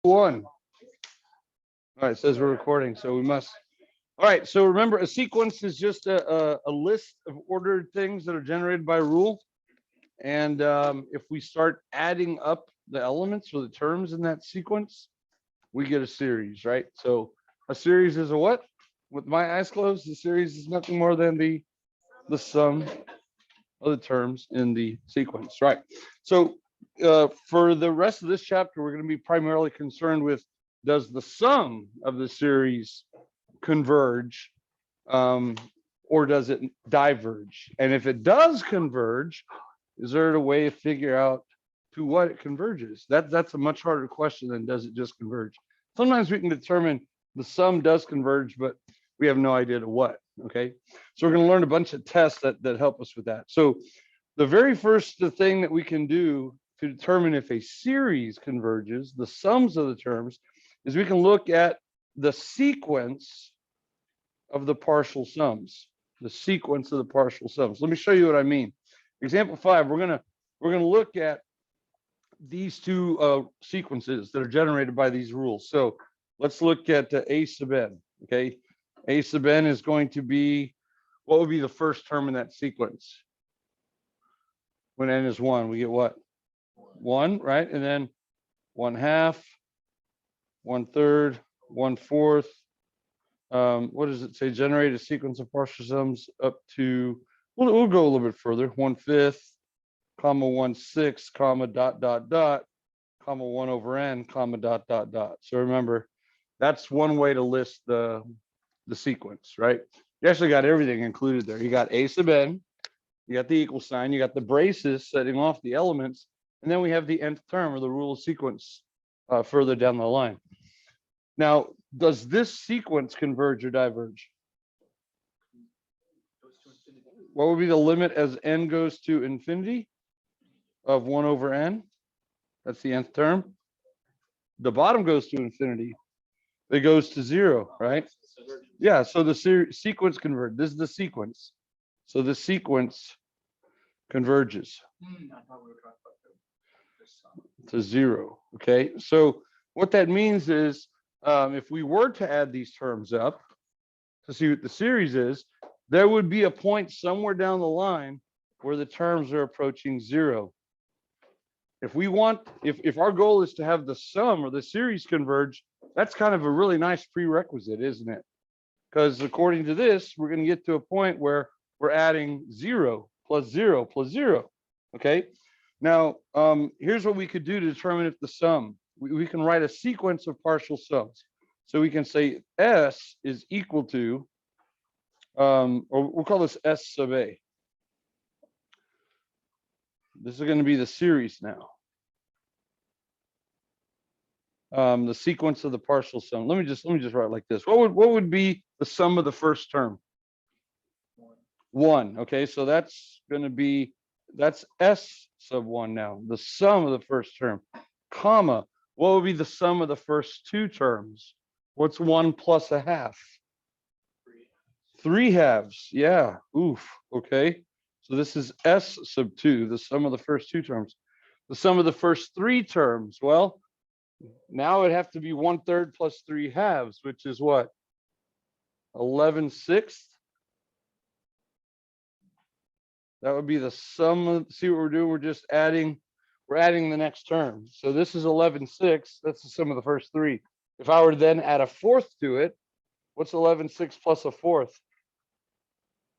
One. All right, it says we're recording, so we must. All right, so remember, a sequence is just a list of ordered things that are generated by rule. And if we start adding up the elements or the terms in that sequence, we get a series, right? So a series is a what? With my eyes closed, the series is nothing more than the sum of the terms in the sequence, right? So for the rest of this chapter, we're going to be primarily concerned with, does the sum of the series converge or does it diverge? And if it does converge, is there a way to figure out to what it converges? That's a much harder question than does it just converge? Sometimes we can determine the sum does converge, but we have no idea to what, okay? So we're going to learn a bunch of tests that help us with that. So the very first thing that we can do to determine if a series converges, the sums of the terms, is we can look at the sequence of the partial sums, the sequence of the partial sums. Let me show you what I mean. Example 5, we're gonna look at these two sequences that are generated by these rules. So let's look at a sub n, okay? A sub n is going to be, what would be the first term in that sequence? When n is 1, we get what? 1, right? And then 1/2, 1/3, 1/4. What does it say? Generate a sequence of partial sums up to, we'll go a little bit further. 1/5, comma 1/6, comma dot dot dot, comma 1 over n, comma dot dot dot. So remember, that's one way to list the sequence, right? You actually got everything included there. You got a sub n, you got the equal sign, you got the braces setting off the elements, and then we have the nth term or the rule of sequence further down the line. Now, does this sequence converge or diverge? What would be the limit as n goes to infinity of 1 over n? That's the nth term. The bottom goes to infinity. It goes to 0, right? Yeah, so the sequence converges. This is the sequence. So the sequence converges to 0, okay? So what that means is, if we were to add these terms up to see what the series is, there would be a point somewhere down the line where the terms are approaching 0. If we want, if our goal is to have the sum or the series converge, that's kind of a really nice prerequisite, isn't it? Because according to this, we're going to get to a point where we're adding 0 plus 0 plus 0, okay? Now, here's what we could do to determine if the sum, we can write a sequence of partial sums. So we can say S is equal to, or we'll call this S sub A. This is going to be the series now. The sequence of the partial sum. Let me just write it like this. What would be the sum of the first term? 1. Okay, so that's going to be, that's S sub 1 now. The sum of the first term, comma. What would be the sum of the first two terms? What's 1 plus a half? 3 halves. Yeah. Oof. Okay. So this is S sub 2, the sum of the first two terms. The sum of the first three terms. Well, now it'd have to be 1/3 plus 3 halves, which is what? 11/6. That would be the sum of, see what we're doing? We're just adding, we're adding the next term. So this is 11/6. That's the sum of the first three. If I were to then add a fourth to it, what's 11/6 plus a fourth?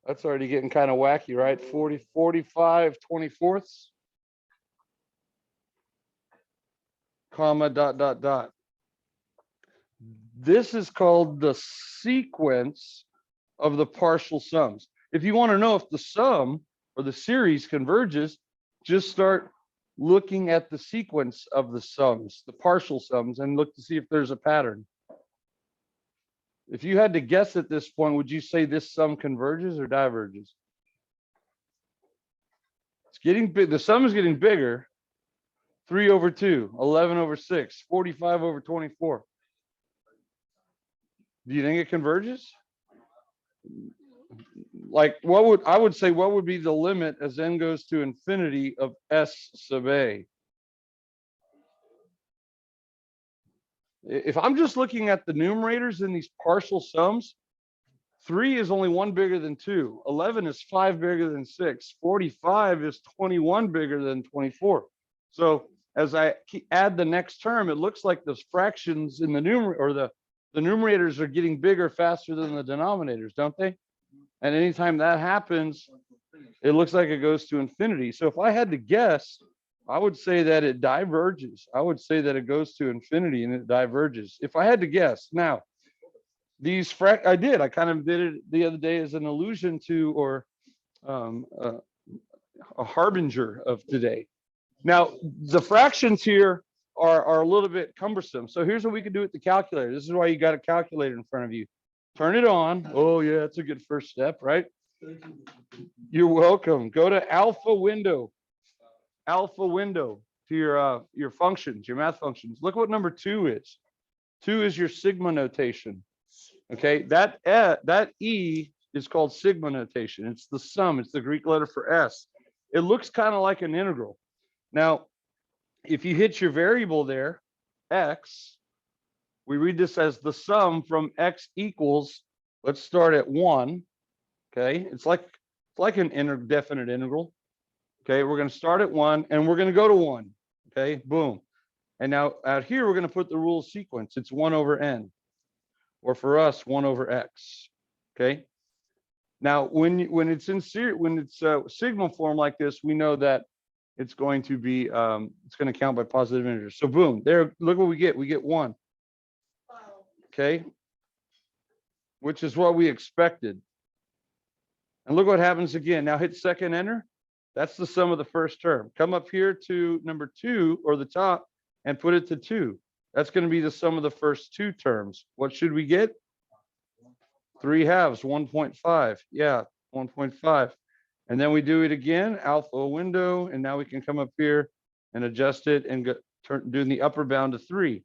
That's already getting kind of wacky, right? 40, 45, 24ths, comma, dot, dot, dot. This is called the sequence of the partial sums. If you want to know if the sum or the series converges, just start looking at the sequence of the sums, the partial sums, and look to see if there's a pattern. If you had to guess at this point, would you say this sum converges or diverges? It's getting big. The sum is getting bigger. 3 over 2, 11 over 6, 45 over 24. Do you think it converges? Like, what would, I would say, what would be the limit as n goes to infinity of S sub A? If I'm just looking at the numerators in these partial sums, 3 is only 1 bigger than 2. 11 is 5 bigger than 6. 45 is 21 bigger than 24. So as I add the next term, it looks like those fractions in the numerator, or the numerators are getting bigger faster than the denominators, don't they? And anytime that happens, it looks like it goes to infinity. So if I had to guess, I would say that it diverges. I would say that it goes to infinity and it diverges. If I had to guess. Now, these I kind of did it the other day as an allusion to, or a harbinger of today. Now, the fractions here are a little bit cumbersome. So here's what we can do with the calculator. This is why you got a calculator in front of you. Turn it on. Oh yeah, that's a good first step, right? You're welcome. Go to alpha window to your functions, your math functions. Look what number 2 is. 2 is your sigma notation. Okay, that E is called sigma notation. It's the sum. It's the Greek letter for S. It looks kind of like an integral. Now, if you hit your variable there, X, we read this as the sum from X equals, let's start at 1. Okay, it's like an definite integral. Okay, we're going to start at 1 and we're going to go to 1. Okay, boom. And now out here, we're going to put the rule of sequence. It's 1 over n, or for us, 1 over x. Okay. Now, when it's in sigma form like this, we know that it's going to be it's going to count by positive integers. So boom, there. Look what we get. We get 1. Okay, which is what we expected. And look what happens again. Now hit second enter. That's the sum of the first term. Come up here to number 2, or the top, and put it to 2. That's going to be the sum of the first 2 terms. What should we get? 3 halves, 1.5. Yeah, 1.5. And then we do it again, alpha window, and now we can come up here and adjust it and do the upper bound to 3.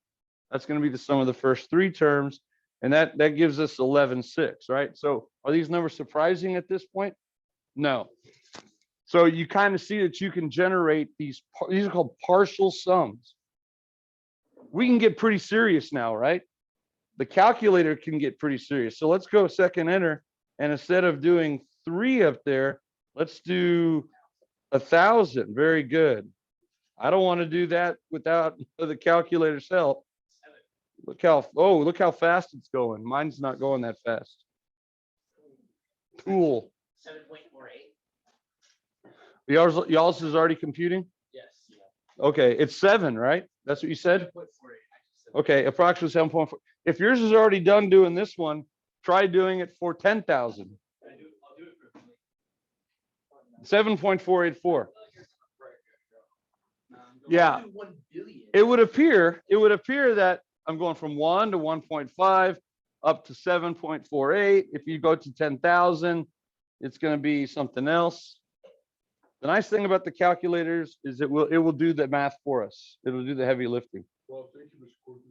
That's going to be the sum of the first 3 terms, and that gives us 11.6, right? So are these numbers surprising at this point? No. So you kind of see that you can generate these are called partial sums. We can get pretty serious now, right? The calculator can get pretty serious. So let's go second enter, and instead of doing 3 up there, let's do 1,000. Very good. I don't want to do that without the calculator's help. Look how fast it's going. Mine's not going that fast. Cool. 7.48. Y'all's is already computing? Yes. Okay, it's 7, right? That's what you said? Okay, approximately 7.4. If yours is already done doing this one, try doing it for 10,000. 7.484. Yeah. It would appear that I'm going from 1 to 1.5 up to 7.48. If you go to 10,000, it's going to be something else. The nice thing about the calculators is it will do the math for us. It'll do the heavy lifting. Well, thank you, Mr. Corky.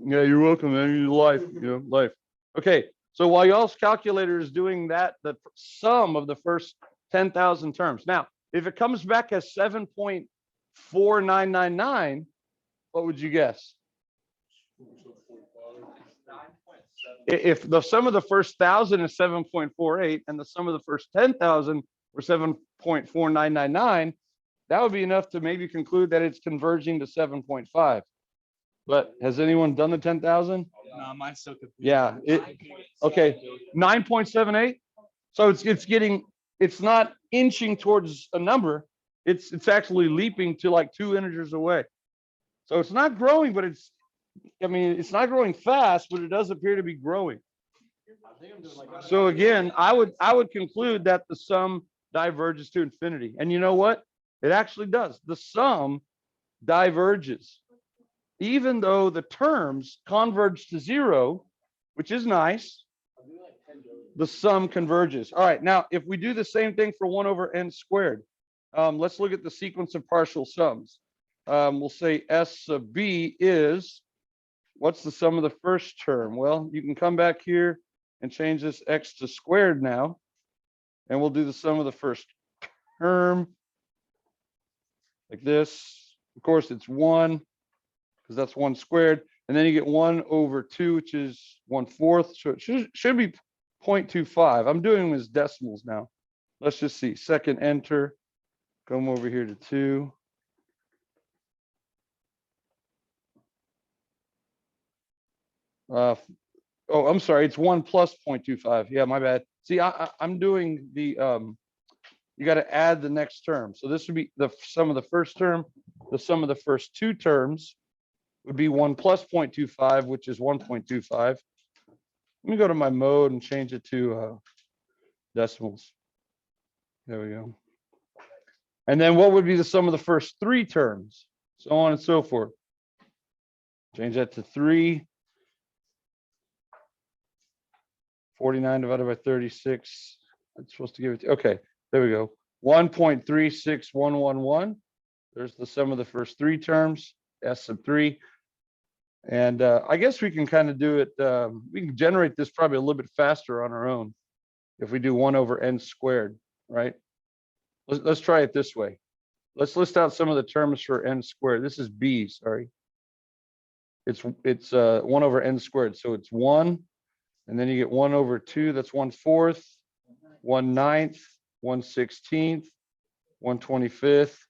Yeah, you're welcome, man. Life. Okay. So while y'all's calculator is doing that, the sum of the first 10,000 terms. Now, if it comes back as 7.4999, what would you guess? If the sum of the first 1,000 is 7.48 and the sum of the first 10,000 were 7.4999, that would be enough to maybe conclude that it's converging to 7.5. But has anyone done the 10,000? No, mine's so confused. Yeah. Okay. 9.78. So it's not inching towards a number. It's actually leaping to like 2 integers away. So it's not growing, but it's not growing fast, but it does appear to be growing. So again, I would conclude that the sum diverges to infinity. And you know what? It actually does. The sum diverges. Even though the terms converge to 0, which is nice, the sum converges. All right, now if we do the same thing for 1 over n squared, let's look at the sequence of partial sums. We'll say S sub b is, what's the sum of the first term? Well, you can come back here and change this x to squared now, and we'll do the sum of the first term like this. Of course, it's 1, because that's 1 squared. And then you get 1/2, which is 1/4. So it should be 0.25. I'm doing them as decimals now. Let's just see. Second enter. Come over here to 2. Oh, I'm sorry. It's 1 plus 0.25. Yeah, my bad. See, I'm doing the you got to add the next term. So this would be the sum of the first term. The sum of the first 2 terms would be 1 plus 0.25, which is 1.25. Let me go to my mode and change it to decimals. There we go. And then what would be the sum of the first 3 terms? So on and so forth. Change that to 3. 49 divided by 36. I'm supposed to give it to, okay, there we go. 1.36111. There's the sum of the first 3 terms, S sub 3. And I guess we can kind of do it, we can generate this probably a little bit faster on our own if we do 1/n squared, right? Let's try it this way. Let's list out some of the terms for n squared. This is b, sorry. It's 1/n squared. So it's 1, and then you get 1/2, that's 1/4, 1/9, 1/16, 1/25,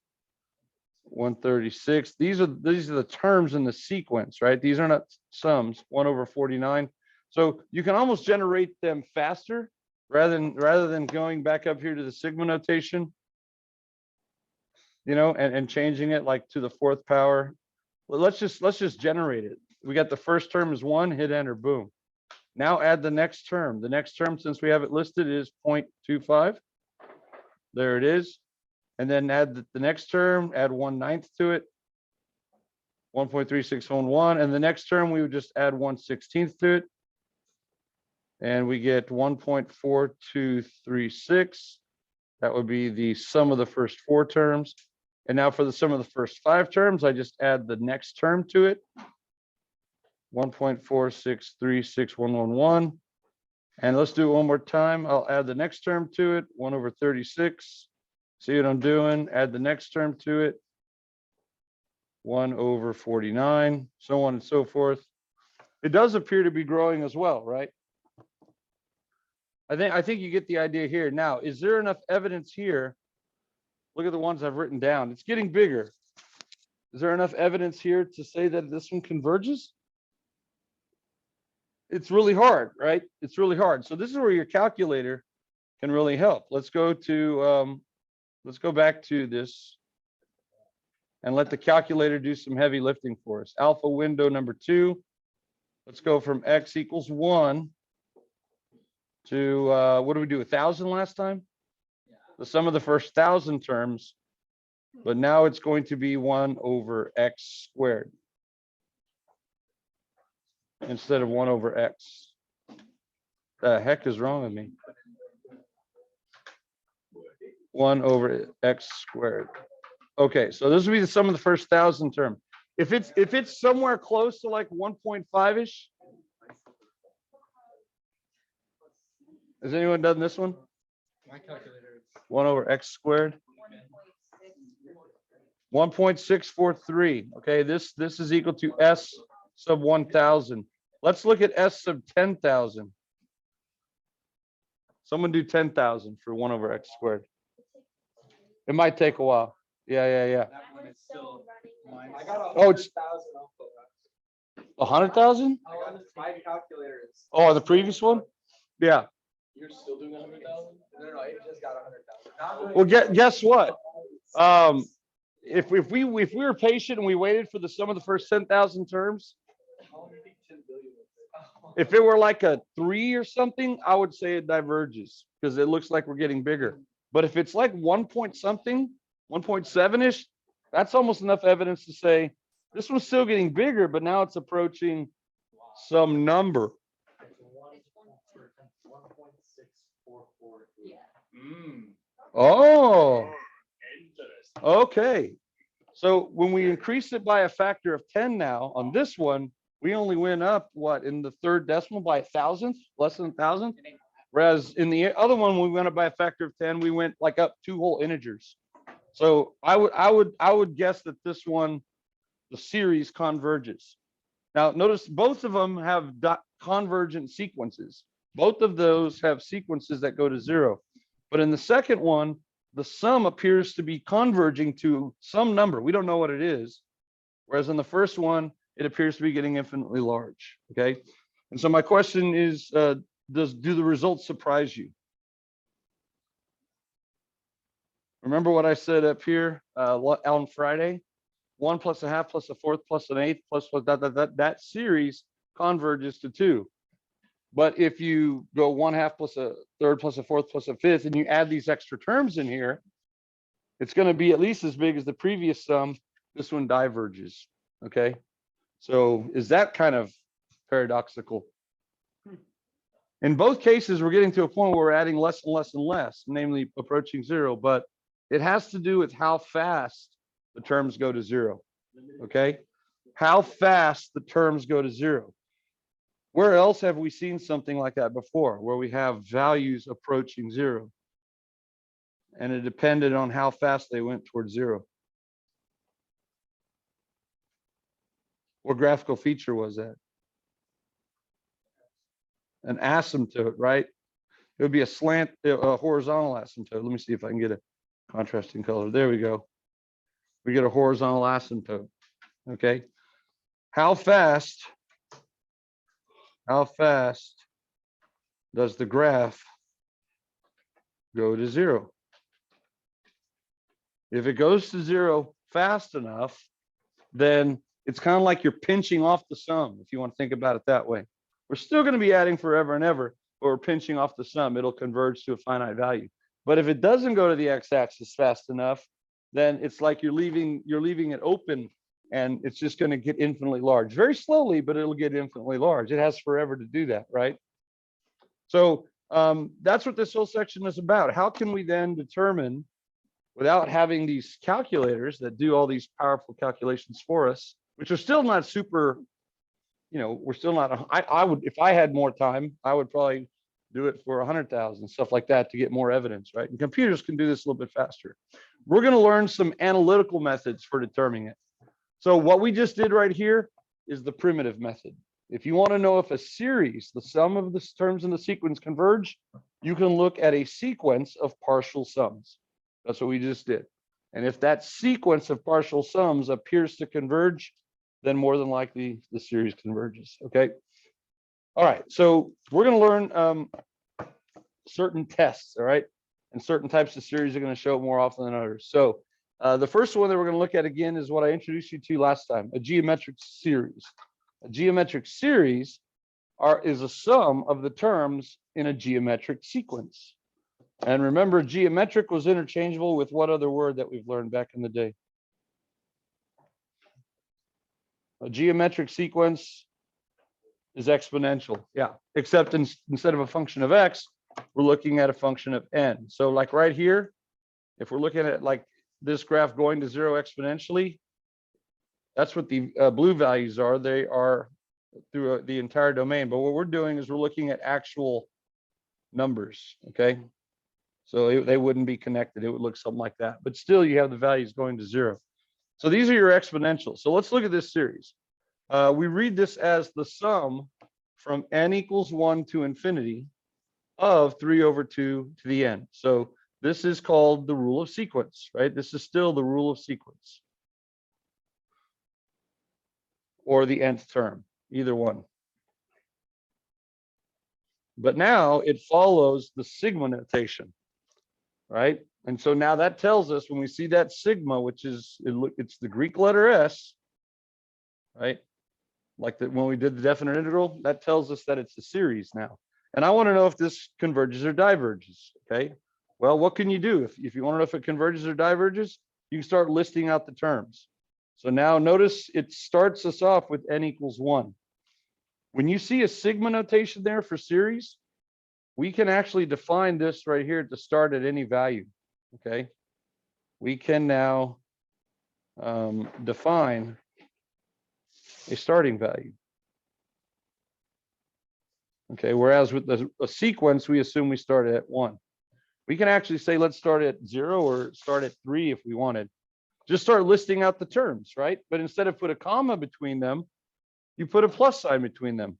1/36. These are the terms in the sequence, right? These are not sums. 1/49. So you can almost generate them faster rather than going back up here to the sigma notation, you know, and changing it like to the 4th power. Well, let's just generate it. We got the first term is 1, hit enter, boom. Now add the next term. The next term, since we have it listed, is 0.25. There it is. And then add the next term, add 1/9 to it, 1.3611. And the next term, we would just add 1/16 to it. And we get 1.4236. That would be the sum of the first 4 terms. And now for the sum of the first 5 terms, I just add the next term to it. 1.4636111. And let's do it one more time. I'll add the next term to it, 1/36. See what I'm doing? Add the next term to it, 1/49, so on and so forth. It does appear to be growing as well, right? I think you get the idea here. Now, is there enough evidence here? Look at the ones I've written down. It's getting bigger. Is there enough evidence here to say that this one converges? It's really hard, right? It's really hard. So this is where your calculator can really help. Let's go back to this and let the calculator do some heavy lifting for us. Alpha window number 2. Let's go from x equals 1 to, what do we do, 1,000 last time? Yeah. The sum of the first 1,000 terms, but now it's going to be 1/x squared instead of 1/x. The heck is wrong with me? 1/x squared. Okay, so this would be the sum of the first 1,000 term. If it's somewhere close to like 1.5-ish. Has anyone done this one? My calculator is 1/x squared. 1.643. Okay, this is equal to S sub 1,000. Let's look at S sub 10,000. Someone do 10,000 for 1/x squared. It might take a while. Yeah. That one is still. I got Oh, it's 100,000. 100,000? My calculator is. Oh, the previous one? Yeah. You're still doing 100,000? No, it just got 100,000. Well, guess what? If we were patient and we waited for the sum of the first 10,000 terms, if it were like a 3 or something, I would say it diverges because it looks like we're getting bigger. But if it's like 1 point something, 1.7-ish, that's almost enough evidence to say this one's still getting bigger, but now it's approaching some number. 1.644. Oh, okay. So when we increase it by a factor of 10 now on this one, we only went up what in the 3rd decimal by 1,000th, less than 1,000. Whereas in the other one, we went up by a factor of 10, we went like up 2 whole integers. So I would guess that this one, the series converges. Now, notice both of them have convergent sequences. Both of those have sequences that go to 0. But in the second one, the sum appears to be converging to some number. We don't know what it is. Whereas in the first one, it appears to be getting infinitely large. Okay. And so my question is, do the results surprise you? Remember what I said up here on Friday? 1 plus a half plus a fourth plus an eighth plus that series converges to 2. But if you go 1/2 plus a third plus a fourth plus a fifth, and you add these extra terms in here, it's going to be at least as big as the previous sum. This one diverges. Okay. So is that kind of paradoxical? In both cases, we're getting to a point where we're adding less and less and less, namely approaching 0, but it has to do with how fast the terms go to 0. Okay. How fast the terms go to 0. Where else have we seen something like that before, where we have values approaching 0? And it depended on how fast they went towards 0. What graphical feature was that? An asymptote, right? It would be a horizontal asymptote. Let me see if I can get a contrasting color. There we go. We get a horizontal asymptote. Okay. How fast does the graph go to 0? If it goes to 0 fast enough, then it's kind of like you're pinching off the sum, if you want to think about it that way. We're still going to be adding forever and ever, but we're pinching off the sum. It'll converge to a finite value. But if it doesn't go to the x-axis fast enough, then it's like you're leaving it open, and it's just going to get infinitely large. Very slowly, but it'll get infinitely large. It has forever to do that, right? So that's what this whole section is about. How can we then determine, without having these calculators that do all these powerful calculations for us, which are still not super, we're still not, I would, if I had more time, I would probably do it for 100,000, stuff like that, to get more evidence, right? And computers can do this a little bit faster. We're going to learn some analytical methods for determining it. So what we just did right here is the primitive method. If you want to know if a series, the sum of the terms in the sequence converge, you can look at a sequence of partial sums. That's what we just did. And if that sequence of partial sums appears to converge, then more than likely the series converges. Okay. All right. So we're going to learn certain tests. All right. And certain types of series are going to show up more often than others. So the first one that we're going to look at again is what I introduced you to last time, a geometric series. A geometric series is a sum of the terms in a geometric sequence. And remember, geometric was interchangeable with what other word that we've learned back in the day? A geometric sequence is exponential. Yeah, except instead of a function of x, we're looking at a function of n. So like right here, if we're looking at like this graph going to 0 exponentially, that's what the blue values are. They are through the entire domain. But what we're doing is we're looking at actual numbers. Okay. So they wouldn't be connected. It would look something like that. But still, you have the values going to 0. So these are your exponentials. So let's look at this series. We read this as the sum from n equals 1 to infinity of 3/2 to the n. So this is called the rule of sequence, right? This is still the rule of sequence, or the nth term, either one. But now it follows the sigma notation, right? And so now that tells us, when we see that sigma, which is, it's the Greek letter S, right? Like that when we did the definite integral, that tells us that it's a series now. And I want to know if this converges or diverges, okay? Well, what can you do? If you want to know if it converges or diverges, you can start listing out the terms. So now notice it starts us off with n equals 1. When you see a sigma notation there for series, we can actually define this right here to start at any value, okay? We can now define a starting value. Okay, whereas with a sequence, we assume we start at 1. We can actually say, let's start at 0 or start at 3 if we wanted. Just start listing out the terms, right? But instead of put a comma between them, you put a plus sign between them.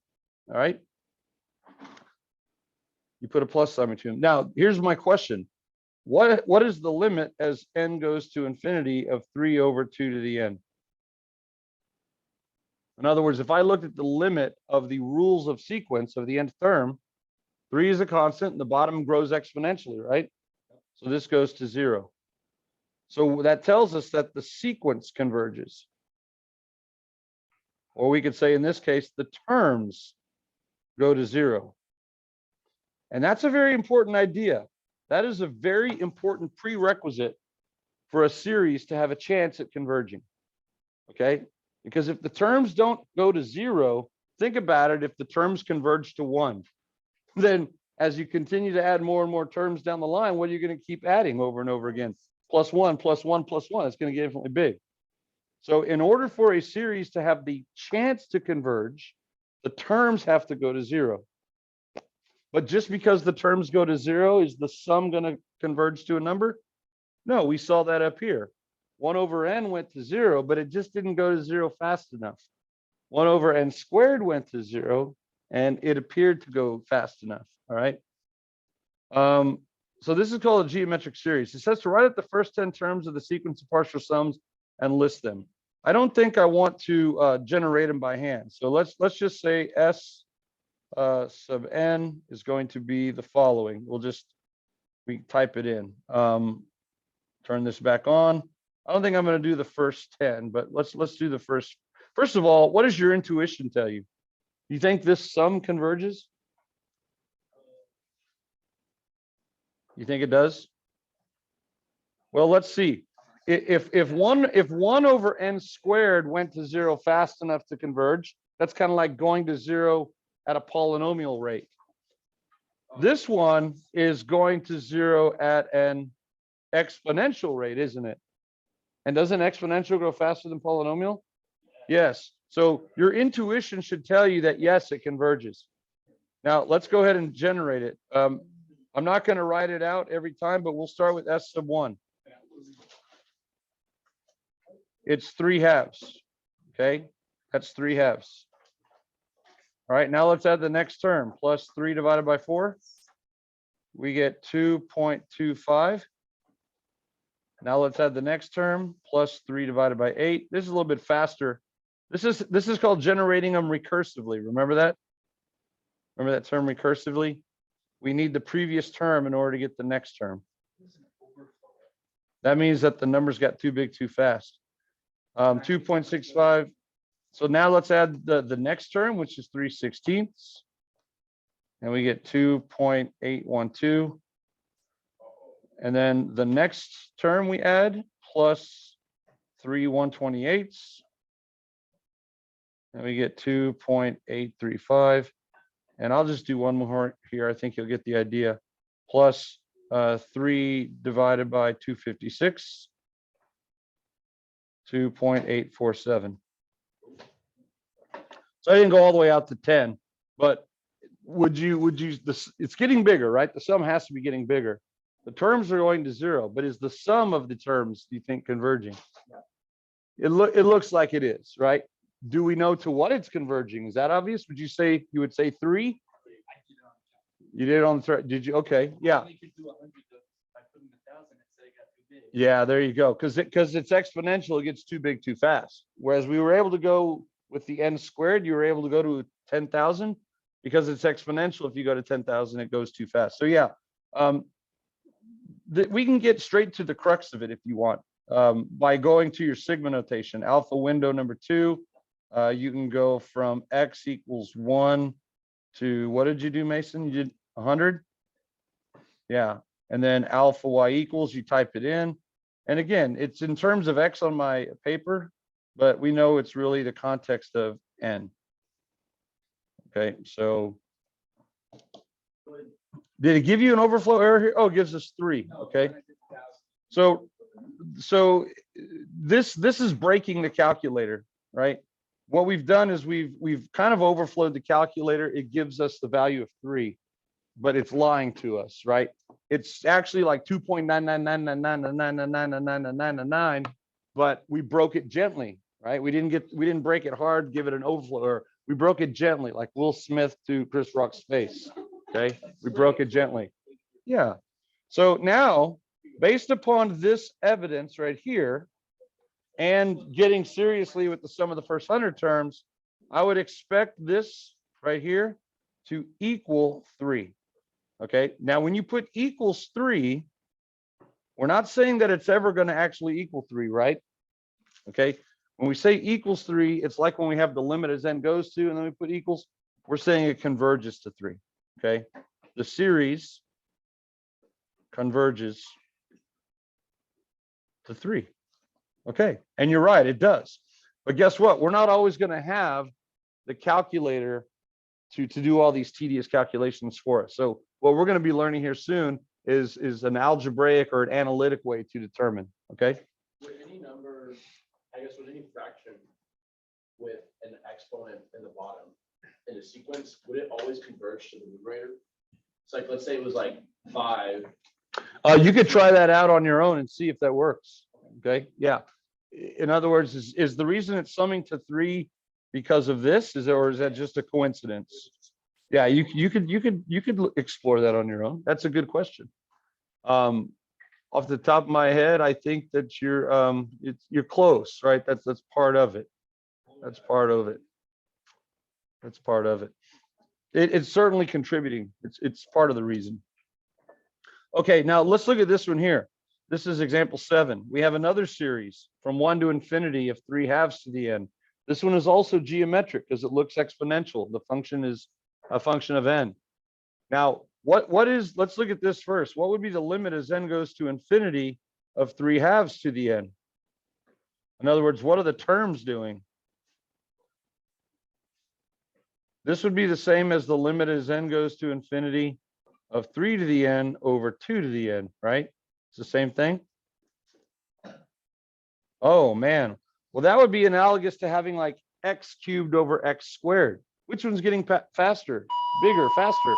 All right. You put a plus sign between them. Now, here's my question. What is the limit as n goes to infinity of 3 over 2 to the n? In other words, if I looked at the limit of the rules of sequence of the nth term, 3 is a constant and the bottom grows exponentially, right? So this goes to 0. So that tells us that the sequence converges. Or we could say in this case, the terms go to 0. And that's a very important idea. That is a very important prerequisite for a series to have a chance at converging. Okay? Because if the terms don't go to 0, think about it, if the terms converge to 1, then as you continue to add more and more terms down the line, what are you going to keep adding over and over again? Plus 1, plus 1, plus 1. It's going to get infinitely big. So in order for a series to have the chance to converge, the terms have to go to 0. But just because the terms go to 0, is the sum going to converge to a number? No, we saw that up here. 1 over n went to 0, but it just didn't go to 0 fast enough. 1 over n squared went to 0, and it appeared to go fast enough. All right. So this is called a geometric series. It says to write out the first 10 terms of the sequence of partial sums and list them. I don't think I want to generate them by hand. So let's just say S sub n is going to be the following. We type it in. Turn this back on. I don't think I'm going to do the first 10, but let's do the first. First of all, what does your intuition tell you? You think this sum converges? You think it does? Well, let's see. If one over n squared went to 0 fast enough to converge, that's kind of like going to 0 at a polynomial rate. This one is going to 0 at an exponential rate, isn't it? And doesn't exponential go faster than polynomial? Yes. So your intuition should tell you that yes, it converges. Now let's go ahead and generate it. I'm not going to write it out every time, but we'll start with S sub 1. It's 3 halves. Okay, that's 3 halves. All right, now let's add the next term. Plus 3 divided by 4. We get 2.25. Now let's add the next term. Plus 3 divided by 8. This is a little bit faster. This is called generating them recursively. Remember that? Remember that term recursively? We need the previous term in order to get the next term. That means that the numbers got too big too fast. 2.65. So now let's add the next term, which is 3/16. And we get 2.812. And then the next term we add plus 3/128. And we get 2.835. And I'll just do one more here. I think you'll get the idea. Plus 3 divided by 256. 2.847. So I didn't go all the way out to 10, but it's getting bigger, right? The sum has to be getting bigger. The terms are going to 0, but is the sum of the terms, do you think, converging? It looks like it is, right? Do we know to what it's converging? Is that obvious? Would you would say 3? You did it on the thread. Did you? Okay. Yeah. Yeah, there you go. Because it's exponential, it gets too big too fast. Whereas we were able to go with the n squared, you were able to go to 10,000 because it's exponential. If you go to 10,000, it goes too fast. So yeah, we can get straight to the crux of it if you want by going to your sigma notation. Alpha window number 2, you can go from x equals 1 to, what did you do, Mason? You did 100? Yeah. And then alpha y equals, you type it in. And again, it's in terms of x on my paper, but we know it's really the context of n. Okay, so did it give you an overflow error here? Oh, it gives us 3. Okay. So this is breaking the calculator, right? What we've done is we've kind of overflowed the calculator. It gives us the value of 3, but it's lying to us, right? It's actually like 2.99999999999, but we broke it gently. right? We didn't break it hard, give it an overflow, or we broke it gently, like Will Smith to Chris Rock's face. Okay, we broke it gently. Yeah. So now, based upon this evidence right here, and getting seriously with the sum of the first 100 terms, I would expect this right here to equal 3. Okay, now when you put equals 3, we're not saying that it's ever going to actually equal 3, right? Okay, when we say equals 3, it's like when we have the limit as n goes to, and then we put equals, we're saying it converges to 3. Okay, the series converges to 3. Okay, and you're right, it does. But guess what? We're not always going to have the calculator to do all these tedious calculations for us. So what we're going to be learning here soon is an algebraic or an analytic way to determine. Okay. Would any number, I guess, would any fraction with an exponent in the bottom in a sequence, would it always converge to the numerator? It's like, let's say it was like 5. You could try that out on your own and see if that works. Okay. Yeah. In other words, is the reason it's summing to 3 because of this, or is that just a coincidence? Yeah, you could explore that on your own. That's a good question. Off the top of my head, I think that you're close, right? That's part of it. That's part of it. That's part of it. It's certainly contributing. It's part of the reason. Okay, now let's look at this one here. This is example 7. We have another series from 1 to infinity of 3 halves to the n. This one is also geometric because it looks exponential. The function is a function of n. Now, let's look at this first. What would be the limit as n goes to infinity of 3 halves to the n? In other words, what are the terms doing? This would be the same as the limit as n goes to infinity of 3 to the n over 2 to the n, right? It's the same thing. Oh, man. Well, that would be analogous to having like x cubed over x squared. Which one's getting faster, bigger, faster?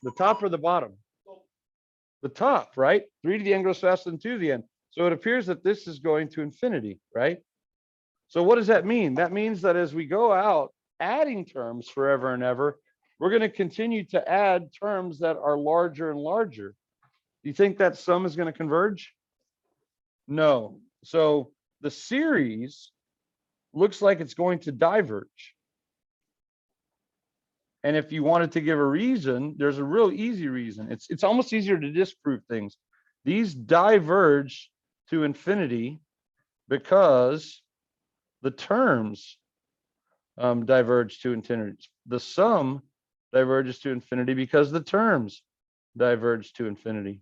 The top or the bottom? The top, right? 3 to the n goes faster than 2 to the n. So it appears that this is going to infinity, right? So what does that mean? That means that as we go out adding terms forever and ever, we're going to continue to add terms that are larger and larger. Do you think that sum is going to converge? No. So the series looks like it's going to diverge. And if you wanted to give a reason, there's a real easy reason. It's almost easier to disprove things. These diverge to infinity because the terms diverge to infinity. The sum diverges to infinity because the terms diverge to infinity.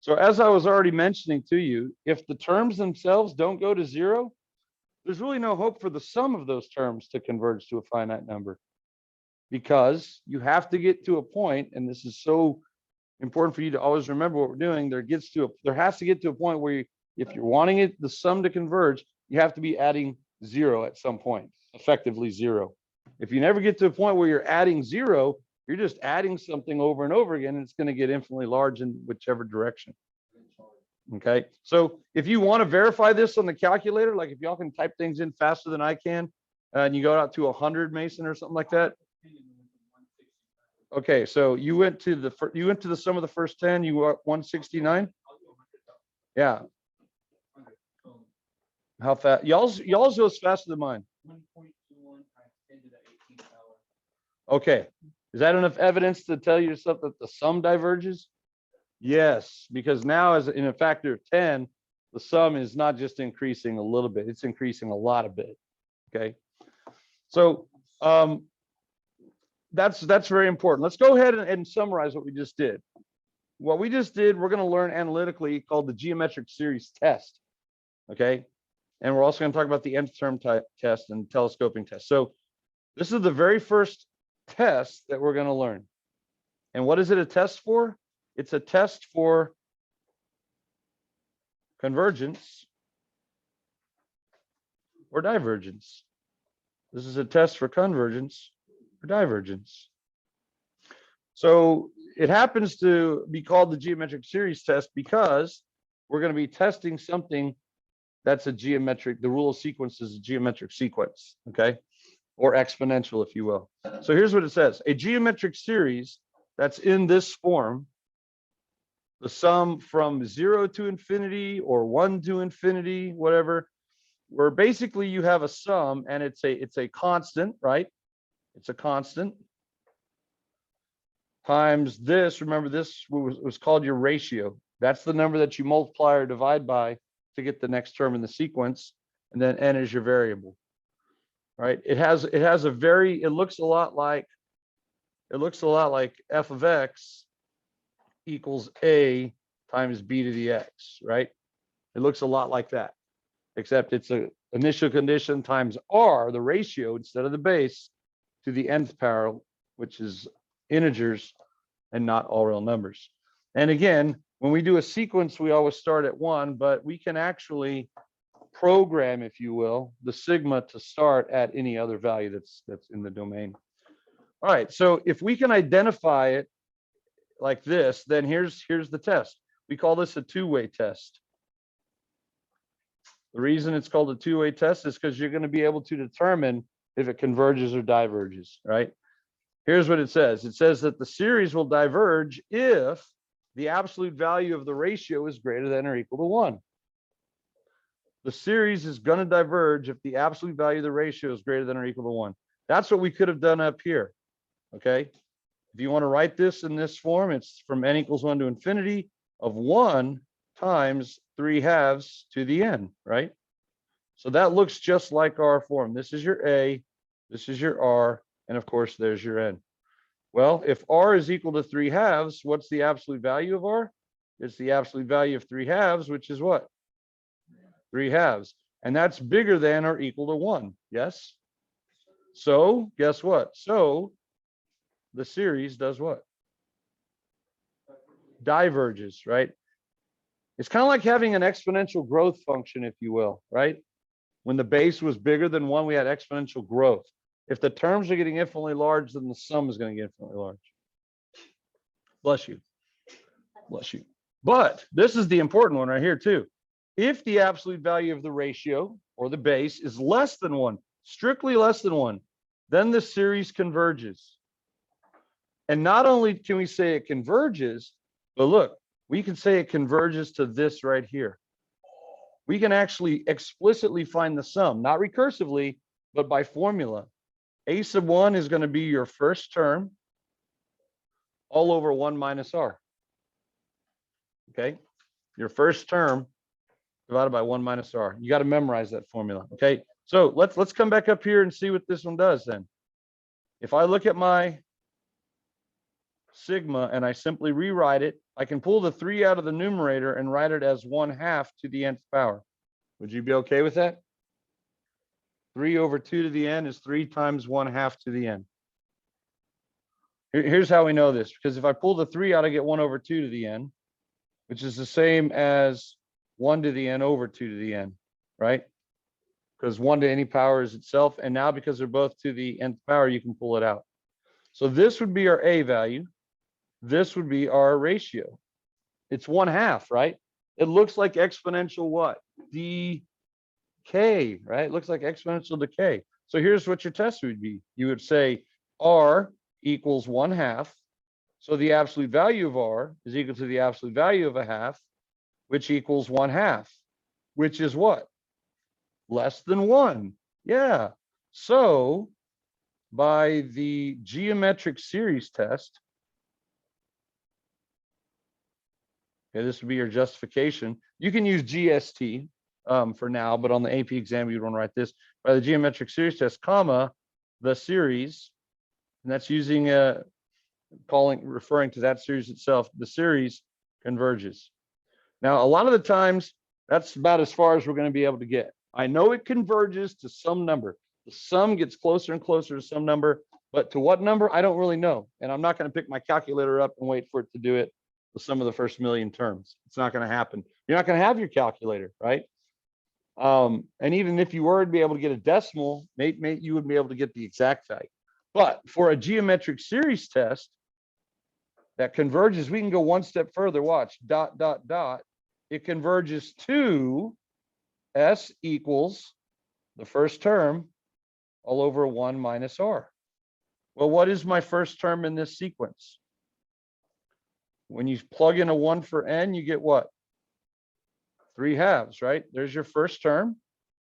So as I was already mentioning to you, if the terms themselves don't go to 0, there's really no hope for the sum of those terms to converge to a finite number, because you have to get to a point, and this is so important for you to always remember what we're doing. There has to get to a point where if you're wanting the sum to converge, you have to be adding 0 at some point, effectively 0. If you never get to a point where you're adding 0, you're just adding something over and over again, and it's going to get infinitely large in whichever direction. Okay, so if you want to verify this on the calculator, like if y'all can type things in faster than I can, and you go out to 100, Mason, or something like that. Okay, so you went to the sum of the first 10. You were 169. Yeah. How fast? Y'all's goes faster than mine. 1.21 times 10 to the 18th power. Okay. Is that enough evidence to tell yourself that the sum diverges? Yes, because now as in a factor of 10, the sum is not just increasing a little bit, it's increasing a lot of bit. Okay. So that's very important. Let's go ahead and summarize what we just did. What we just did, we're going to learn analytically called the geometric series test. Okay. And we're also going to talk about the nth term test and telescoping test. So this is the very first test that we're going to learn. And what is it a test for? It's a test for convergence or divergence. This is a test for convergence or divergence. So it happens to be called the geometric series test because we're going to be testing something that's a geometric, the rule of sequence is a geometric sequence, okay? Or exponential, if you will. So here's what it says. A geometric series that's in this form, the sum from 0 to infinity or 1 to infinity, whatever, where basically you have a sum and it's a constant, right? It's a constant times this. Remember, this was called your ratio. That's the number that you multiply or divide by to get the next term in the sequence, and then n is your variable. Right? It has a very, it looks a lot like f of x equals a times b to the x, right? It looks a lot like that, except it's a initial condition times r, the ratio, instead of the base, to the nth power, which is integers and not all real numbers. And again, when we do a sequence, we always start at 1, but we can actually program, if you will, the sigma to start at any other value that's in the domain. All right, so if we can identify it like this, then here's the test. We call this a two-way test. The reason it's called a two-way test is because you're going to be able to determine if it converges or diverges, right? Here's what it says. It says that the series will diverge if the absolute value of the ratio is greater than or equal to 1. The series is going to diverge if the absolute value of the ratio is greater than or equal to 1. That's what we could have done up here, okay? If you want to write this in this form, it's from n equals 1 to infinity of 1 times 3/2 to the n, right? So that looks just like our form. This is your a, this is your r, and of course, there's your n. Well, if r is equal to 3/2, what's the absolute value of r? It's the absolute value of 3/2, which is what? 3/2. And that's bigger than or equal to 1, yes? So guess what? So the series does what? Diverges, right? It's kind of like having an exponential growth function, if you will, right? When the base was bigger than 1, we had exponential growth. If the terms are getting infinitely large, then the sum is going to get infinitely large. Bless you. Bless you. But this is the important one right here too. If the absolute value of the ratio or the base is less than 1, strictly less than 1, then the series converges. And not only can we say it converges, but look, we can say it converges to this right here. We can actually explicitly find the sum, not recursively, but by formula. A sub 1 is going to be your first term all over 1 minus r. Okay, your first term divided by 1 minus r. You got to memorize that formula. Okay, so let's come back up here and see what this one does then. If I look at my sigma and I simply rewrite it, I can pull the 3 out of the numerator and write it as 1/2 to the nth power. Would you be okay with that? 3 over 2 to the n is 3 times 1/2 to the n. Here's how we know this, because if I pull the 3 out, I get 1 over 2 to the n, which is the same as 1 to the n over 2 to the n, right? Because 1 to any power is itself. And now because they're both to the nth power, you can pull it out. So this would be our a value. This would be our ratio. It's 1/2, right? It looks like exponential what? Decay, right? It looks like exponential decay. So here's what your test would be. You would say r equals 1/2. So the absolute value of r is equal to the absolute value of 1/2, which equals 1/2, which is what? Less than 1. Yeah. So by the geometric series test, okay, this would be your justification. You can use GST for now, but on the AP exam, you'd want to write this by the geometric series test, comma, the series, and that's using referring to that series itself, the series converges. Now, a lot of the times, that's about as far as we're going to be able to get. I know it converges to some number. The sum gets closer and closer to some number, but to what number, I don't really know. And I'm not going to pick my calculator up and wait for it to do it with some of the first million terms. It's not going to happen. You're not going to have your calculator, right? And even if you were to be able to get a decimal, you would be able to get the exact value. But for a geometric series test that converges, we can go one step further. Watch, dot, dot, dot. It converges to S equals the first term all over 1 minus R. Well, what is my first term in this sequence? When you plug in a 1 for n, you get what? 3/2, right? There's your first term.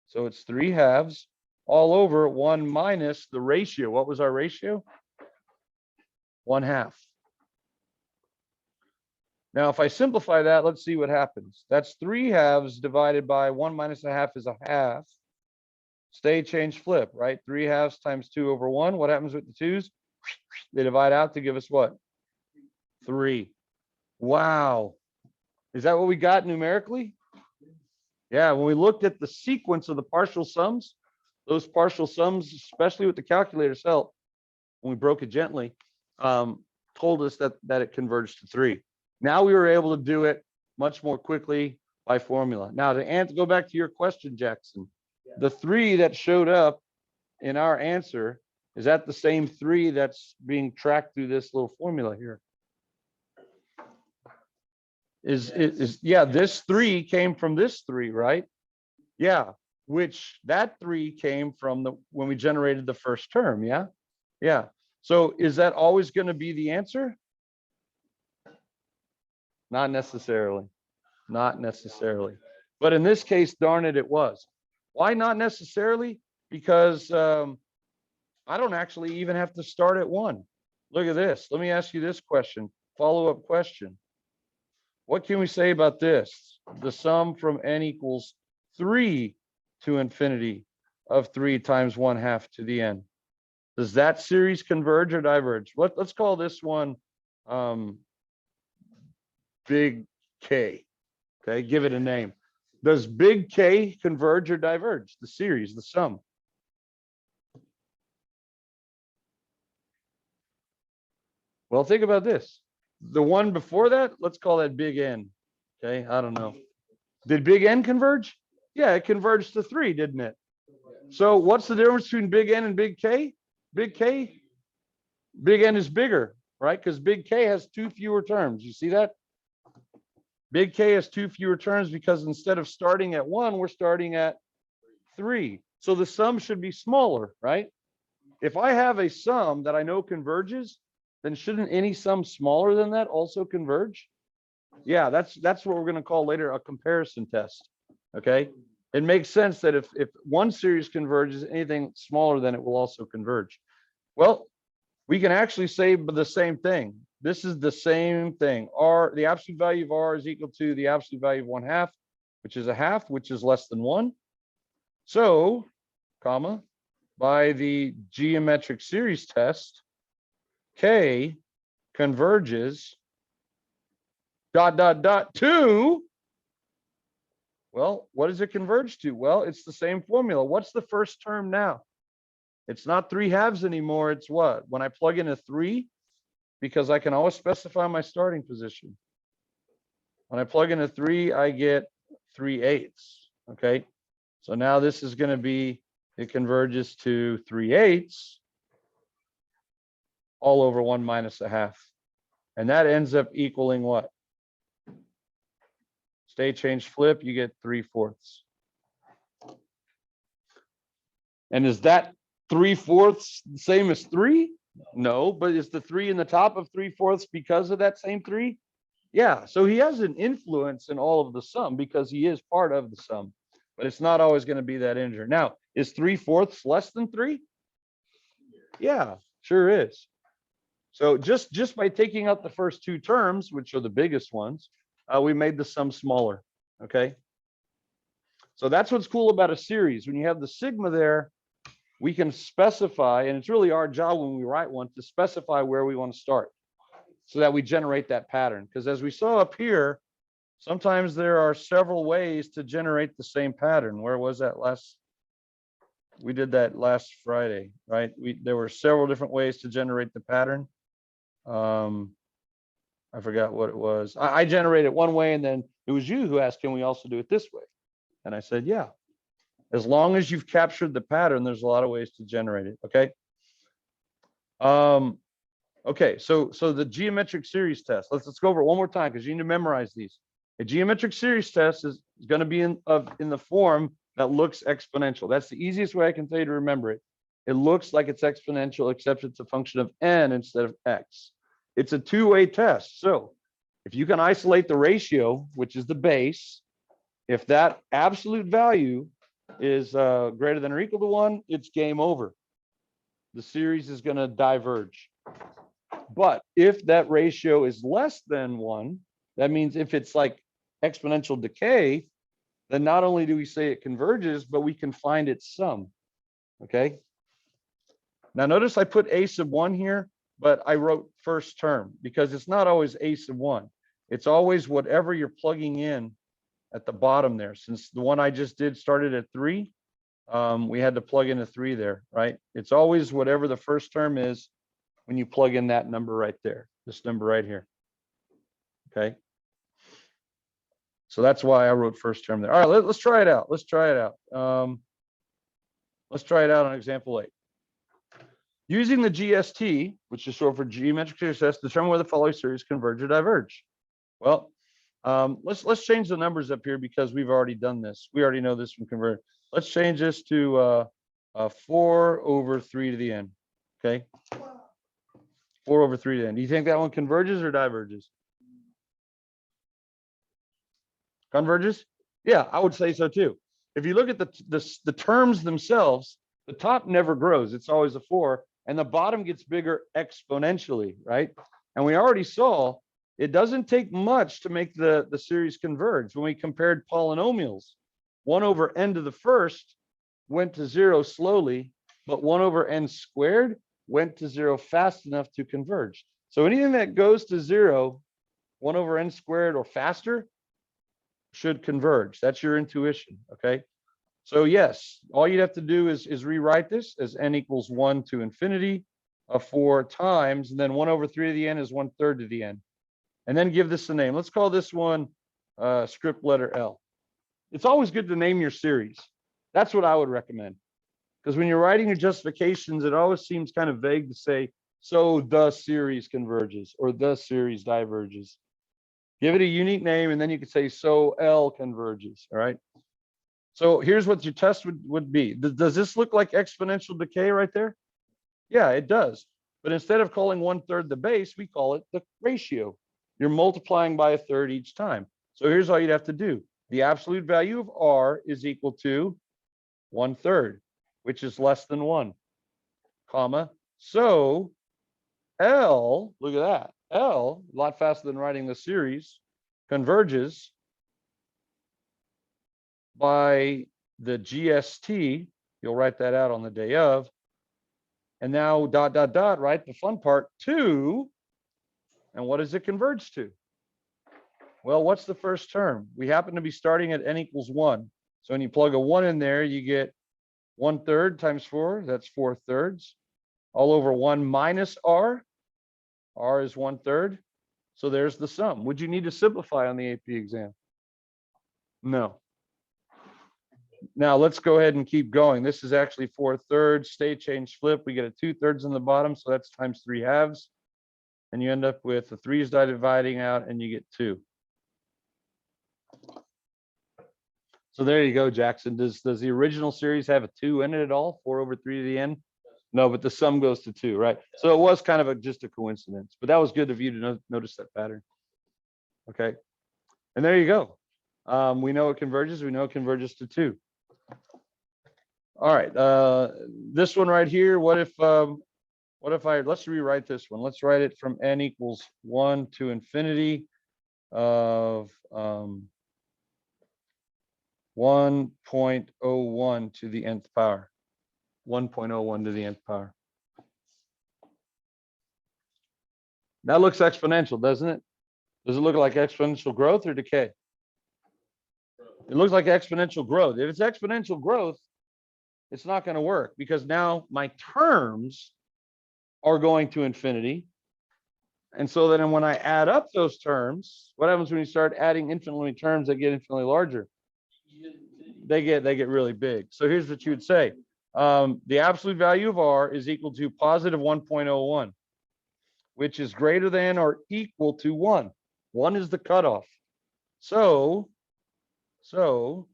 So it's 3/2 all over 1 minus the ratio. What was our ratio? 1/2. Now, if I simplify that, let's see what happens. That's 3/2 divided by 1 minus a half is a half. Stay, change, flip, right? 3/2 times 2 over 1. What happens with the 2's? They divide out to give us what? 3. Wow. Is that what we got numerically? Yeah, when we looked at the sequence of the partial sums, those partial sums, especially with the calculator's help, when we broke it gently, told us that it converged to 3. Now we were able to do it much more quickly by formula. Now to go back to your question, Jackson, the 3 that showed up in our answer, is that the same 3 that's being tracked through this little formula here? Yeah, this 3 came from this 3, right? Yeah, which that 3 came from when we generated the first term, yeah? Yeah. So is that always going to be the answer? Not necessarily. Not necessarily. But in this case, darn it, it was. Why not necessarily? Because I don't actually even have to start at 1. Look at this. Let me ask you this question. Follow-up question. What can we say about this? The sum from n equals 3 to infinity of 3 times 1/2 to the n. Does that series converge or diverge? Let's call this one big K. Okay, give it a name. Does big K converge or diverge? The series, the sum. Well, think about this. The one before that, let's call that big N. Okay, I don't know. Did big N converge? Yeah, it converged to 3, didn't it? So what's the difference between big N and big K? Big K, big N is bigger, right? Because big K has 2 fewer terms. You see that? Big K has 2 fewer terms because instead of starting at 1, we're starting at 3. So the sum should be smaller, right? If I have a sum that I know converges, then shouldn't any sum smaller than that also converge? Yeah, that's what we're going to call later a comparison test. Okay. It makes sense that if one series converges, anything smaller than it will also converge. Well, we can actually say the same thing. This is the same thing. The absolute value of R is equal to the absolute value of 1/2, which is a half, which is less than 1. So, comma, by the geometric series test, K converges ... to, well, what does it converge to? Well, it's the same formula. What's the first term now? It's not 3/2 anymore. It's what? When I plug in a 3, because I can always specify my starting position. When I plug in a 3, I get 3/8. Okay. So now this is going to be, it converges to 3/8 all over 1 minus a half. And that ends up equaling what? Stay, change, flip, you get 3/4. And is that 3/4 the same as 3? No, but is the 3 in the top of 3/4 because of that same 3? Yeah, so he has an influence in all of the sum because he is part of the sum, but it's not always going to be that integer. Now, is 3/4 less than 3? Yeah, sure is. So just by taking out the first 2 terms, which are the biggest ones, we made the sum smaller. Okay. So that's what's cool about a series. When you have the sigma there, we can specify, and it's really our job when we write one to specify where we want to start so that we generate that pattern. Because as we saw up here, sometimes there are several ways to generate the same pattern. Where was that last? We did that last Friday, right? There were several different ways to generate the pattern. I forgot what it was. I generated one way, and then it was you who asked, can we also do it this way? And I said, yeah. As long as you've captured the pattern, there's a lot of ways to generate it. Okay. Okay. So the geometric series test. Let's go over it one more time because you need to memorize these. A geometric series test is is going to be in the form that looks exponential. That's the easiest way I can tell you to remember it. It looks like it's exponential, except it's a function of n instead of x. It's a two-way test. So if you can isolate the ratio, which is the base, if that absolute value is greater than or equal to 1, it's game over. The series is going to diverge. But if that ratio is less than 1, that means if it's like exponential decay, then not only do we say it converges, but we can find its sum. Okay. Now notice I put a sub 1 here, but I wrote first term because it's not always a sub 1. It's always whatever you're plugging in at the bottom there. Since the one I just did started at 3, we had to plug in a 3 there, right? It's always whatever the first term is when you plug in that number right there, this number right here. Okay. So that's why I wrote first term there. All right, let's try it out. Let's try it out. Let's try it out on example 8. Using the GST, which is short for geometric series test, determine whether the following series converge or diverge. Well, let's change the numbers up here because we've already done this. We already know this from convert. Let's change this to 4 over 3 to the n. Okay. 4 over 3 to the n. Do you think that one converges or diverges? Converges? Yeah, I would say so too. If you look at the terms themselves, the top never grows. It's always a 4, and the bottom gets bigger exponentially, right? And we already saw it doesn't take much to make the series converge. When we compared polynomials, 1 over n to the first went to 0 slowly, but 1 over n squared went to 0 fast enough to converge. So anything that goes to 0, 1 over n squared or faster, should converge. That's your intuition, okay? So yes, all you'd have to do is rewrite this as n equals 1 to infinity of 4 times, and then 1 over 3 to the n is 1/3 to the n. And then give this a name. Let's call this one script letter L. It's always good to name your series. That's what I would recommend. Because when you're writing your justifications, it always seems kind of vague to say, so the series converges or the series diverges. Give it a unique name, and then you could say, so L converges, all right? So here's what your test would be. Does this look like exponential decay right there? Yeah, it does. But instead of calling 1/3 the base, we call it the ratio. You're multiplying by 1/3 each time. So here's all you'd have to do. The absolute value of R is equal to 1/3, which is less than 1, comma. So L, look at that. L, a lot faster than writing the series, converges by the GST. You'll write that out on the day of. And now dot, dot, dot, right? The fun part, 2. And what does it converge to? Well, what's the first term? We happen to be starting at n equals 1. So when you plug a 1 in there, you get 1/3 times 4. That's 4/3. All over 1 minus R. R is 1/3. So there's the sum. Would you need to simplify on the AP exam? No. Now let's go ahead and keep going. This is actually 4/3, state change flip. We get a 2/3 in the bottom, so that's times 3/2. And you end up with the 3's dividing out, and you get 2. So there you go, Jackson. Does the original series have a 2 in it at all? 4 over 3 to the n? No, but the sum goes to 2, right? So it was kind of just a coincidence, but that was good of you to notice that pattern. Okay. And there you go. We know it converges. We know it converges to 2. All right. This one right here, what if let's rewrite this one. Let's write it from n equals 1 to infinity of 1.01 to the nth power. 1.01 to the nth power. That looks exponential, doesn't it? Does it look like exponential growth or decay? It looks like exponential growth. If it's exponential growth, it's not going to work because now my terms are going to infinity. And so then when I add up those terms, what happens when you start adding infinitely terms that get infinitely larger? They get really big. So here's what you would say. The absolute value of R is equal to positive 1.01, which is greater than or equal to 1. 1 is the cutoff. So So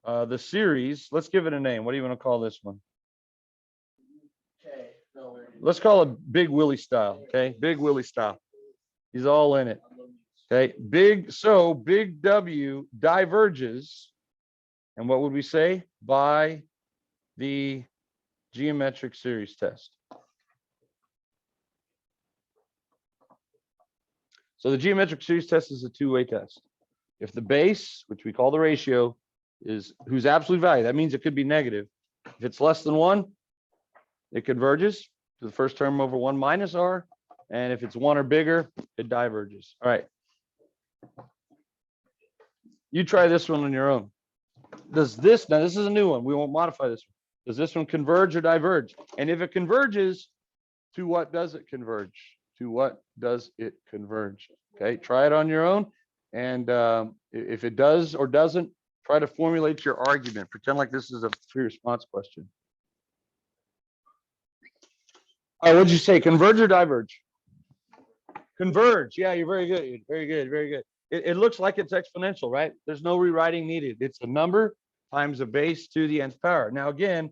the series, let's give it a name. What do you want to call this one? Okay, no, we're. Let's call it Big Willie style. Okay, Big Willie style. He's all in it. Okay, big W diverges, and what would we say? By the geometric series test. So the geometric series test is a two-way test. If the base, which we call the ratio, is whose absolute value, that means it could be negative. If it's less than 1, it converges to the first term over 1 minus r. And if it's 1 or bigger, it diverges. All right. You try this one on your own. Does this, now this is a new one. We won't modify this one. Does this one converge or diverge? And if it converges, to what does it converge? To what does it converge? Okay, try it on your own. And if it does or doesn't, try to formulate your argument. Pretend like this is a free response question. All right, what'd you say? Converge or diverge? Converge. Yeah, you're very good. Very good. Very good. It looks like it's exponential, right? There's no rewriting needed. It's a number times a base to the nth power. Now, again,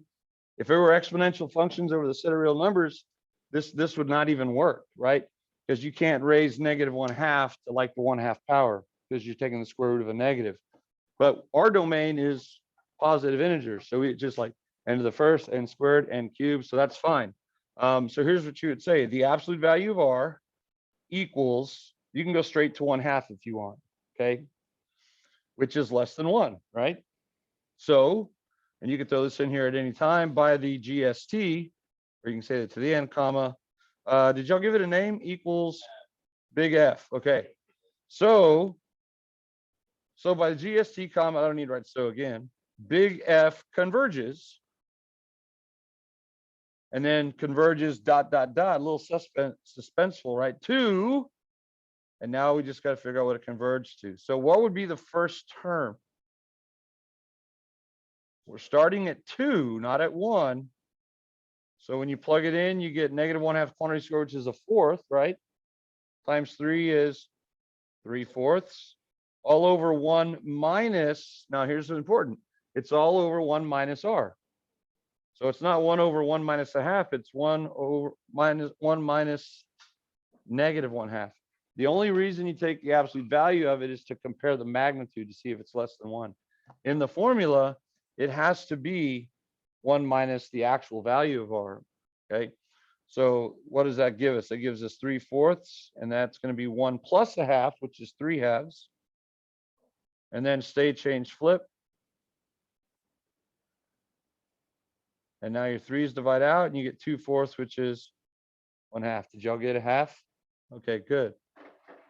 if it were exponential functions over the set of real numbers, this would not even work, right? Because you can't raise -1/2 to like the 1/2 power because you're taking the square root of a negative. But our domain is positive integers. So we just like n to the first, n squared, n cubed. So that's fine. So here's what you would say. The absolute value of r equals, you can go straight to 1/2 if you want, okay? Which is less than 1, right? So, and you can throw this in here at any time by the GST, or you can say it to the end, comma. Did y'all give it a name? Equals big F, okay. So by the GST, comma, I don't need to write so again. Big F converges, and then converges dot, dot, dot, a little suspenseful, right? To, and now we just got to figure out what it converges to. So what would be the first term? We're starting at 2, not at 1. So when you plug it in, you get -1/2 quantity squared, which is a fourth, right? Times 3 is 3/4. All over 1 minus, now here's what's important. It's all over 1 minus r. So it's not 1 over 1 minus 1/2. It's 1 over -1 minus -1/2. The only reason you take the absolute value of it is to compare the magnitude to see if it's less than 1. In the formula, it has to be 1 minus the actual value of r, okay? So what does that give us? That gives us 3/4, and that's going to be 1 plus 1/2, which is 3/2. And then state change flip. And now your 3's divide out, and you get 2/4, which is 1/2. Did y'all get a half? Okay, good,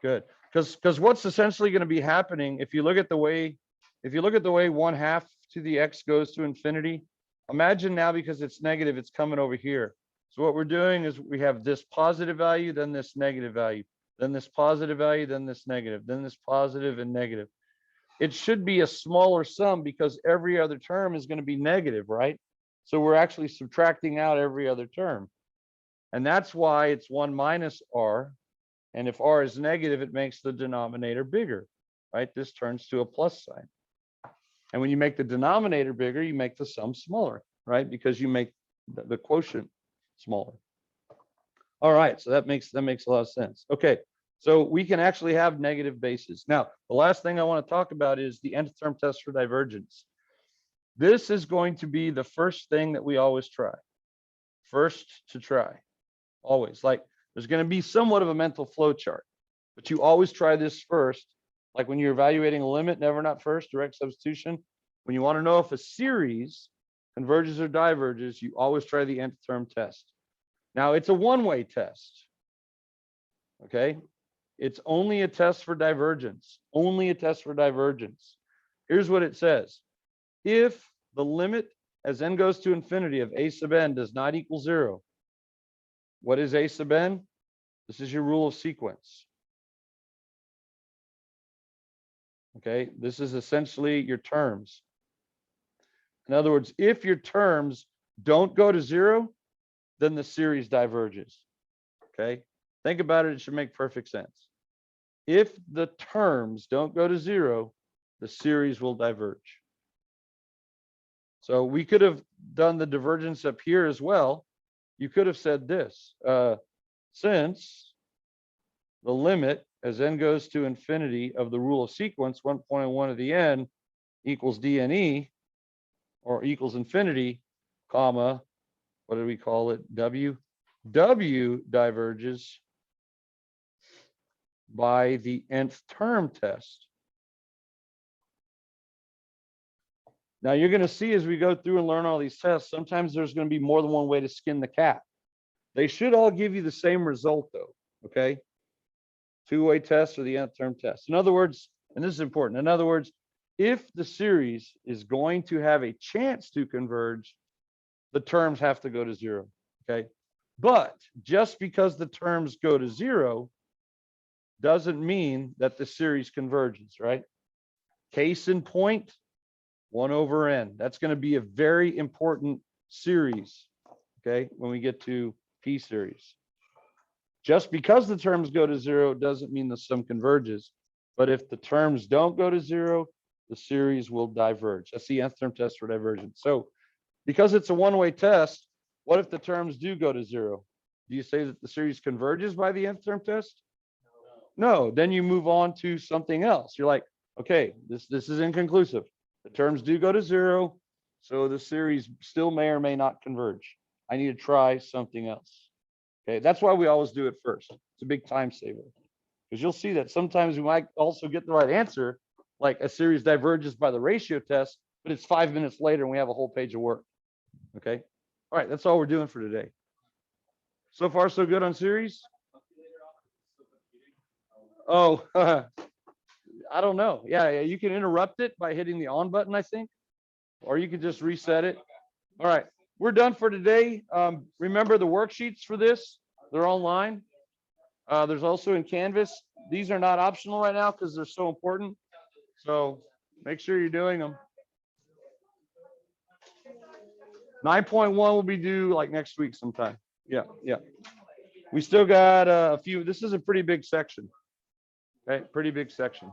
good. Because what's essentially going to be happening, if you look at the way 1/2 to the x goes to infinity, imagine now because it's negative, it's coming over here. So what we're doing is we have this positive value, then this negative value, then this positive value, then this negative, then this positive and negative. It should be a smaller sum because every other term is going to be negative, right? So we're actually subtracting out every other term. And that's why it's 1 minus r. And if r is negative, it makes the denominator bigger, right? This turns to a plus sign. And when you make the denominator bigger, you make the sum smaller, right? Because you make the quotient smaller. All right, so that makes a lot of sense. Okay, so we can actually have negative bases. Now, the last thing I want to talk about is the nth term test for divergence. This is going to be the first thing that we always try. First to try, always. Like there's going to be somewhat of a mental flow chart, but you always try this first. Like when you're evaluating a limit, never not first, direct substitution. When you want to know if a series converges or diverges, you always try the nth term test. Now it's a one-way test. Okay, it's only a test for divergence. Only a test for divergence. Here's what it says. If the limit as n goes to infinity of a sub n does not equal 0, what is a sub n? This is your rule of sequence. Okay, this is essentially your terms. In other words, if your terms don't go to 0, then the series diverges. Okay, think about it, it should make perfect sense. If the terms don't go to 0, the series will diverge. So we could have done the divergence up here as well. You could have said this, since the limit as n goes to infinity of the rule of sequence 1.1 of the n equals dne, or equals infinity, comma, what do we call it? W diverges by the nth term test. Now you're going to see as we go through and learn all these tests, sometimes there's going to be more than one way to skin the cat. They should all give you the same result though, okay? Two-way test or the nth term test. In other words, and this is important, in other words, if the series is going to have a chance to converge, the terms have to go to zero, okay? But just because the terms go to zero doesn't mean that the series converges, right? Case in point, 1 over n. That's going to be a very important series, okay, when we get to P series. Just because the terms go to zero doesn't mean the sum converges. But if the terms don't go to zero, the series will diverge. That's the nth term test for divergence. So because it's a one-way test, what if the terms do go to zero? Do you say that the series converges by the nth term test? No, then you move on to something else. You're like, okay, this is inconclusive. The terms do go to zero, so the series still may or may not converge. I need to try something else. Okay, that's why we always do it first. It's a big time saver. Because you'll see that sometimes we might also get the right answer, like a series diverges by the ratio test, but it's 5 minutes later and we have a whole page of work. Okay, all right, that's all we're doing for today. So far, so good on series? Oh, I don't know. Yeah, you can interrupt it by hitting the on button, I think, or you could just reset it. All right, we're done for today. Remember the worksheets for this, they're online. There's also in Canvas. These are not optional right now because they're so important. So make sure you're doing them. 9.1 will be due like next week sometime. Yeah. We still got a few. This is a pretty big section. Okay, pretty big section.